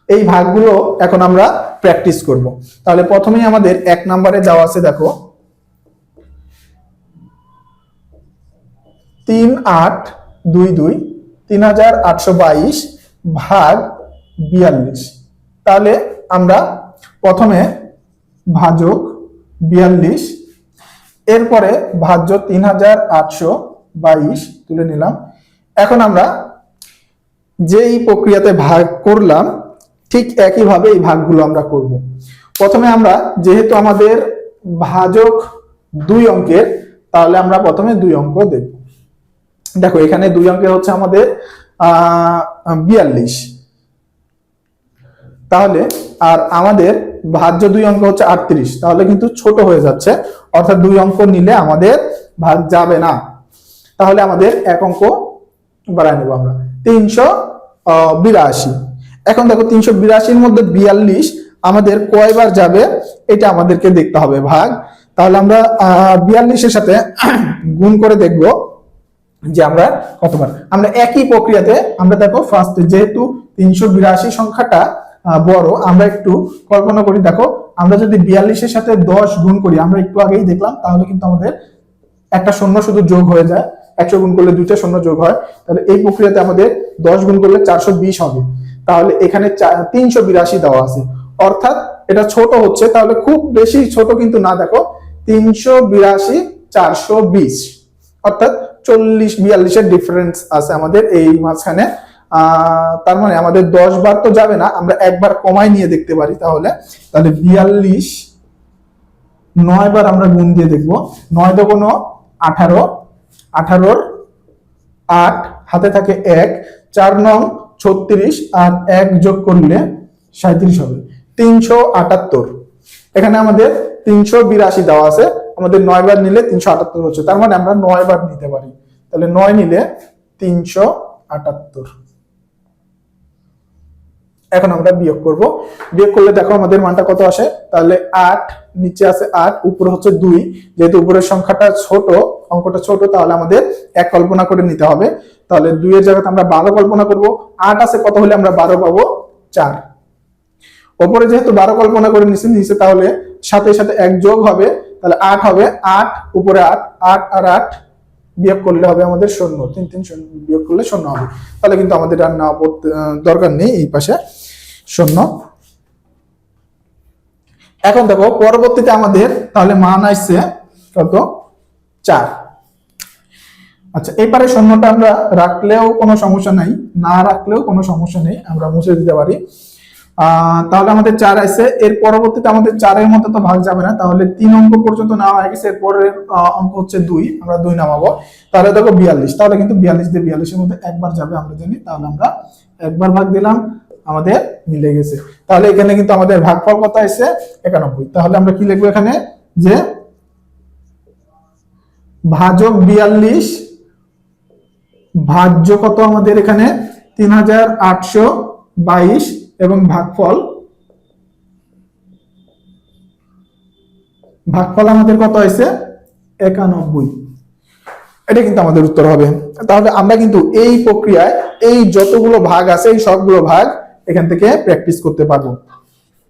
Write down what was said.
এই ভাগগুলো এখন আমরা প্র্যাকটিস করব। তাহলে প্রথমেই আমাদের 1 নম্বরে দেওয়া আছে, দেখো 3822 3822 ভাগ 42। তাহলে আমরা প্রথমে ভাজক 42, এরপরে ভাজ্য 3822 তুলে নিলাম। এখন আমরা যেই প্রক্রিয়াতে ভাগ করলাম ঠিক একইভাবে এই ভাগগুলো আমরা করব। প্রথমে আমরা যেহেতু আমাদের ভাজক 2 অঙ্কের, তাহলে আমরা প্রথমে 2 অঙ্ক দেখব। দেখো এখানে 2 অঙ্কে হচ্ছে আমাদের 42, তাহলে আর আমাদের ভাজ্য 2 অঙ্ক হচ্ছে 38, তাহলে কিন্তু ছোট হয়ে যাচ্ছে, অর্থাৎ 2 অঙ্ক নিলে আমাদের ভাগ যাবে না। তাহলে আমাদের 1 অঙ্ক বাড়ায় নেব আমরা, 382। এখন দেখো 382-র মধ্যে 42 আমাদের কয়বার যাবে এটা আমাদেরকে দেখতে হবে ভাগ। তাহলে আমরা 42-এর সাথে গুণ করে দেখব যে আমরা কতবার। আমরা একই প্রক্রিয়াতে আমরা দেখো ফার্স্টে যেহেতু 382 সংখ্যাটা বড়, আমরা একটু কল্পনা করি। দেখো আমরা যদি 42-এর সাথে 10 গুণ করি, আমরা একটু আগেই দেখলাম, তাহলে কিন্তু আমাদের একটা শূন্য শুধু যোগ হয়ে যায়। 100 গুণ করলে 2টা শূন্য যোগ হয়, তাহলে এই প্রক্রিয়াতে আমাদের 10 গুণ করলে 420 হবে। তাহলে এখানে 382 দেওয়া আছে, অর্থাৎ এটা ছোট হচ্ছে, তাহলে খুব বেশি ছোট কিন্তু না। দেখো 382 420, অর্থাৎ 40-42-এর ডিফারেন্স আছে আমাদের এই মাঝখানে। তার মানে আমাদের 10 বার তো যাবে না, আমরা একবার কমাই নিয়ে দেখতে পারি। তাহলে 42 9 বার আমরা গুণ দিয়ে দেখবো। 9 দুগুণ 18, 18-র 8, হাতে থাকে 1, 4 নং 36, আর 1 যোগ করলে 37 হবে, 378। এখানে আমাদের 382 দেওয়া আছে, আমাদের 9 বার নিলে 378 হচ্ছে, তার মানে আমরা 9 বার নিতে পারি। তাহলে 9 নিলে 378। এখন আমরা বিয়োগ করব। বিয়োগ করলে দেখো আমাদের মানটা কত আসে। তাহলে 8, নিচে আছে 8, উপরে হচ্ছে 2। যেহেতু উপরের সংখ্যাটা ছোট, অঙ্কটা ছোট, তাহলে আমাদের 1 কল্পনা করে নিতে হবে। তাহলে 2 এর জায়গাতে আমরা 12 কল্পনা করব। 8 আছে, কত হলে আমরা 12 পাবো? 4। উপরে যেহেতু 12 কল্পনা করে নিচে, তাহলে সাথে সাথে 1 যোগ হবে, তাহলে 8 হবে। 8 উপরে 8, 8 আর 8 বিয়োগ করলে হবে আমাদের 0। 3 3 0 বিয়োগ করলে 0 হবে। তাহলে কিন্তু আমাদের আর না দরকার নেই, এই পাশে 0। এখন দেখো পরবর্তীতে আমাদের তাহলে মান আসছে কত? 4। আচ্ছা, এবারে 0টা আমরা রাখলেও কোনো সমস্যা নাই, না রাখলেও কোনো সমস্যা নেই, আমরা মুছে দিতে পারি। তাহলে আমাদের 4 আছে। এর পরবর্তীতে আমাদের 4-এর মধ্যে তো ভাগ যাবে না, তাহলে 3 অঙ্ক পর্যন্ত নেওয়া হয়ে গেছে। এরপরের অঙ্ক হচ্ছে 2, আমরা 2 নামাবো। তাহলে দেখো 42, তাহলে কিন্তু 42 দিয়ে 42-এর মধ্যে একবার যাবে, আমরা জানি। তাহলে আমরা একবার ভাগ দিলাম, আমাদের মিলে গেছে। তাহলে এখানে কিন্তু আমাদের ভাগফল কত আছে? 91। তাহলে আমরা কি লিখবো এখানে? যে ভাজক 42 ভাজ্য কত আমাদের এখানে? 3822 এবং ভাগফল আমাদের কত হয়েছে? 91। এটা কিন্তু আমাদের উত্তর হবে। তাহলে আমরা কিন্তু এই প্রক্রিয়ায় এই যতগুলো ভাগ আছে, এই সবগুলো ভাগ এখান থেকে প্র্যাকটিস করতে পারবো।